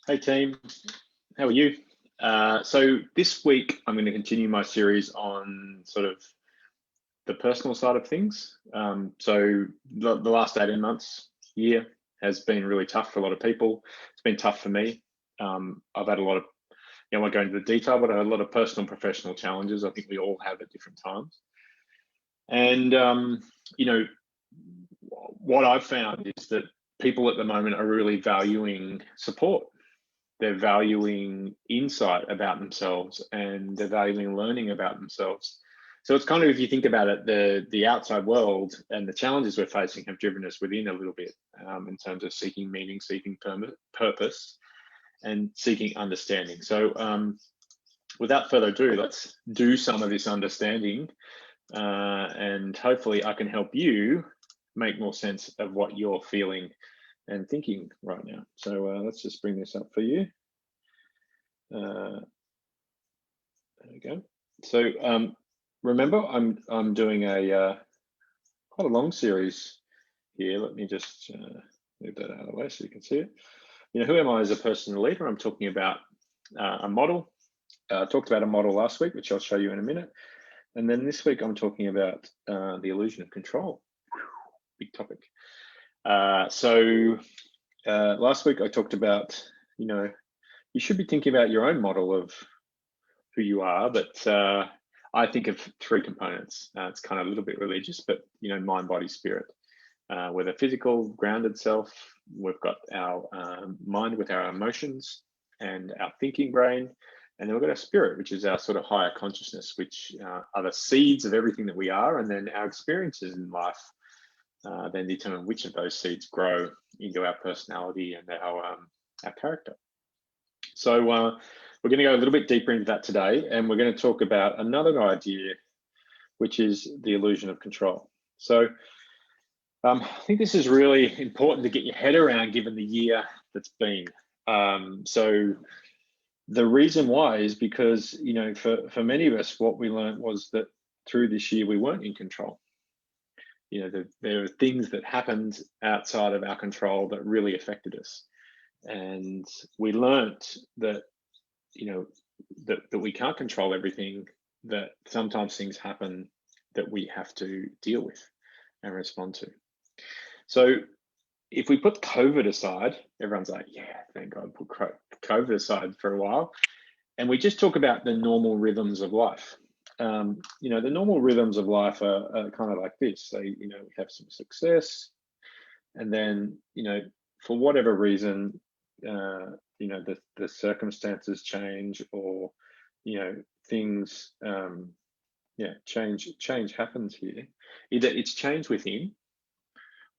Hey team, how are you? So this week I'm going to continue my series on sort of the personal side of things. So the last 18 months, year has been really tough for a lot of people. It's been tough for me. I've had a lot of, I won't go into the detail, but I had a lot of personal and professional challenges. I think we all have at different times. And, you know, what I've found is that people at the moment are really valuing support. They're valuing insight about themselves, and they're valuing learning about themselves. So it's kind of, if you think about it, the outside world and the challenges we're facing have driven us within a little bit, in terms of seeking meaning, seeking purpose, and seeking understanding. So without further ado, let's do some of this understanding, and hopefully I can help you make more sense of what you're feeling and thinking right now. So let's just bring this up for you. There we go. So remember, I'm doing a quite a long series here. Let me just move that out of the way so you can see it. Who am I as a personal leader? I'm talking about a model. I talked about a model last week, which I'll show you in a minute. And then this week, I'm talking about the illusion of control. Big topic. So last week, I talked about, you should be thinking about your own model of who you are, but I think of three components. It's kind of a little bit religious, but mind, body, spirit. We're the physical, grounded self. We've got our mind with our emotions and our thinking brain, and then we've got our spirit, which is our sort of higher consciousness, which are the seeds of everything that we are, and then our experiences in life then determine which of those seeds grow into our personality and our character. So we're going to go a little bit deeper into that today, and we're going to talk about another idea, which is the illusion of control. So I think this is really important to get your head around, given the year that's been. So the reason why is because, for many of us, what we learned was that through this year, we weren't in control. There are things that happened outside of our control that really affected us. And we learnt that, that we can't control everything, that sometimes things happen that we have to deal with and respond to. So if we put COVID aside, everyone's like, yeah, thank God, put COVID aside for a while. And we just talk about the normal rhythms of life. The normal rhythms of life are kind of like this. So, we have some success, and then, for whatever reason, the circumstances change, or, things, change happens here. Either it's change within,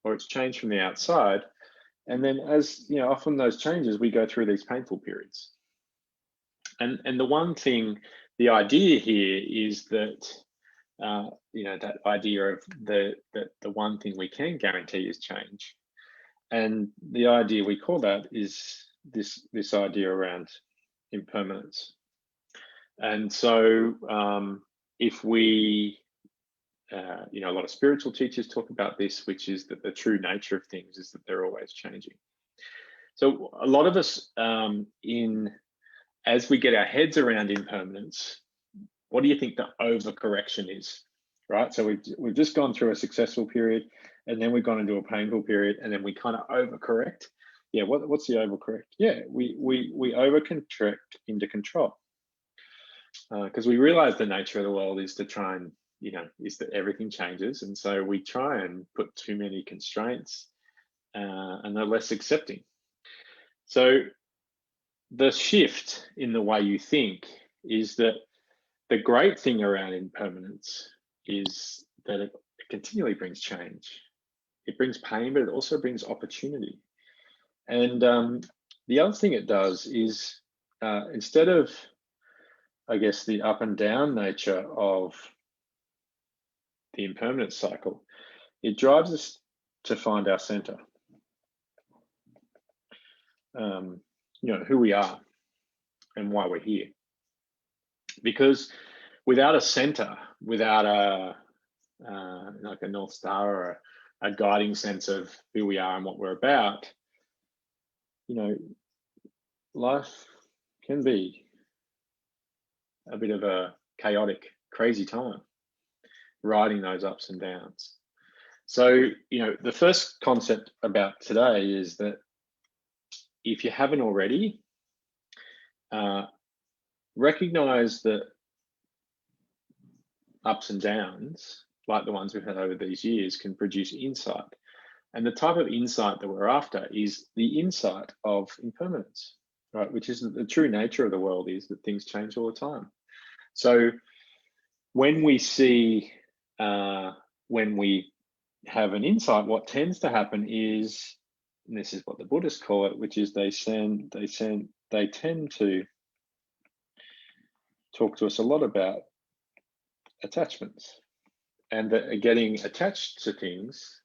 or it's change from the outside. And then, as often those changes, we go through these painful periods. And the one thing, the idea here is that, that idea of the one thing we can guarantee is change. And the idea we call that is this idea around impermanence. And so if we, a lot of spiritual teachers talk about this, which is that the true nature of things is that they're always changing. So a lot of us, as we get our heads around impermanence, what do you think the overcorrection is, right? So we've just gone through a successful period, and then we've gone into a painful period, and then we kind of overcorrect. Yeah, what's the overcorrect? Yeah, we overcontract into control, because we realize the nature of the world is to try and, is that everything changes, and so we try and put too many constraints, and they're less accepting. So the shift in the way you think is that the great thing around impermanence is that it continually brings change. It brings pain, but it also brings opportunity. And the other thing it does is, instead of, I guess, the up and down nature of the impermanence cycle, it drives us to find our center. Who we are and why we're here. Because without a center, without like a North Star or a guiding sense of who we are and what we're about, life can be a bit of a chaotic, crazy time, riding those ups and downs. So, the first concept about today is that if you haven't already, recognize that ups and downs, like the ones we've had over these years, can produce insight. And the type of insight that we're after is the insight of impermanence, right? Which is the true nature of the world, is that things change all the time. So when we see, when we have an insight, what tends to happen is, and this is what the Buddhists call it, which is they tend to talk to us a lot about attachments, and that getting attached to things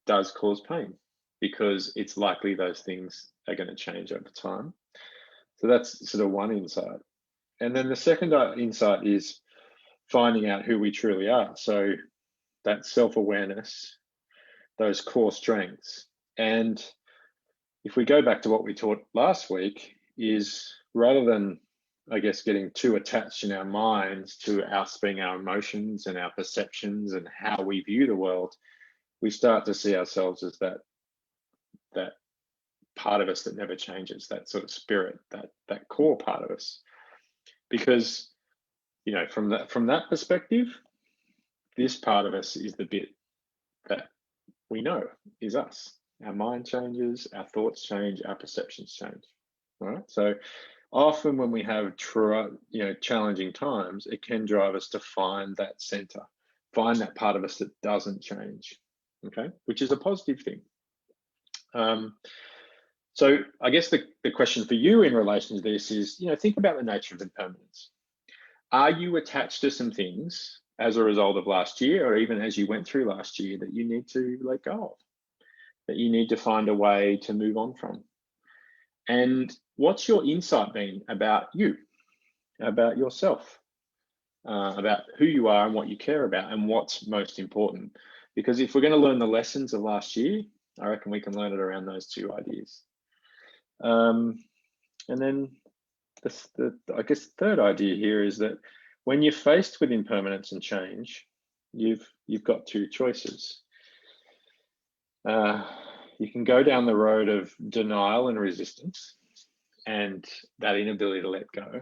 does cause pain, because it's likely those things are going to change over time. So that's sort of one insight. And then the second insight is finding out who we truly are. So that self-awareness, those core strengths. And if we go back to what we taught last week, is rather than, I guess, getting too attached in our minds to us being our emotions and our perceptions and how we view the world, we start to see ourselves as that part of us that never changes, that sort of spirit, that core part of us. Because, from that perspective, this part of us is the bit that we know is us. Our mind changes, our thoughts change, our perceptions change. All right. So often when we have challenging times, it can drive us to find that center, find that part of us that doesn't change. Okay, which is a positive thing. So I guess the question for you in relation to this is, think about the nature of impermanence. Are you attached to some things as a result of last year, or even as you went through last year, that you need to let go of, that you need to find a way to move on from? And what's your insight been about you, about yourself, about who you are and what you care about and what's most important? Because if we're going to learn the lessons of last year, I reckon we can learn it around those two ideas. And then I guess the third idea here is that when you're faced with impermanence and change, you've got two choices. You can go down the road of denial and resistance and that inability to let go,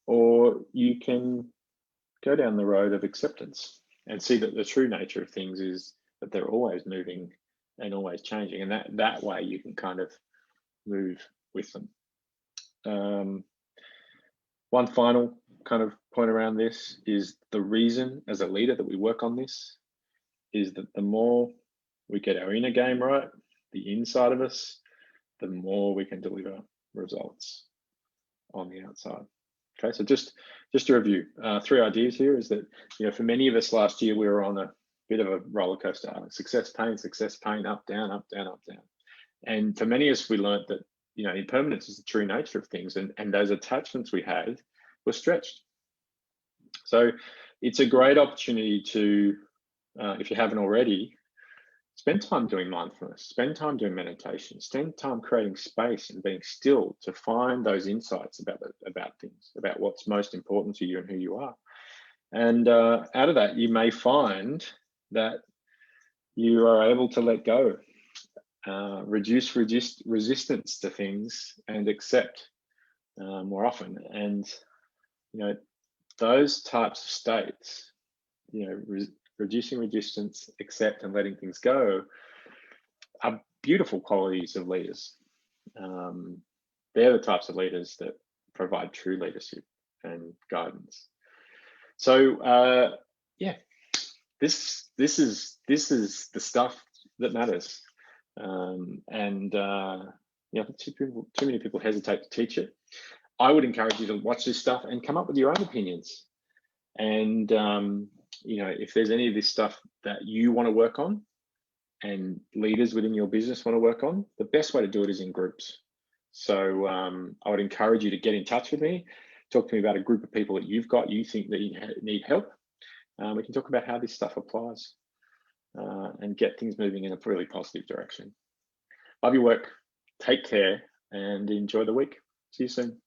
or you can go down the road of acceptance and see that the true nature of things is that they're always moving and always changing, and that way you can kind of move with them. One final kind of point around this is the reason as a leader that we work on this is that the more we get our inner game right, the inside of us, the more we can deliver results on the outside. Okay, so just to review, 3 ideas here is that, for many of us last year, we were on a bit of a roller coaster, success, pain, up, down, up, down, up, down. And for many of us, we learned that, impermanence is the true nature of things, and those attachments we had were stretched. So it's a great opportunity to, if you haven't already, spend time doing mindfulness, spend time doing meditation, spend time creating space and being still to find those insights about things, about what's most important to you and who you are. And out of that, you may find that you are able to let go, reduce resistance to things, and accept more often. And those types of states, reducing resistance, accept, and letting things go are beautiful qualities of leaders. They're the types of leaders that provide true leadership and guidance. So this is the stuff that matters. Too many people hesitate to teach it. I would encourage you to watch this stuff and come up with your own opinions. And if there's any of this stuff that you want to work on and leaders within your business want to work on, the best way to do it is in groups. So I would encourage you to get in touch with me, talk to me about a group of people that you think that you need help. We can talk about how this stuff applies and get things moving in a really positive direction. Love your work. Take care, and enjoy the week. See you soon.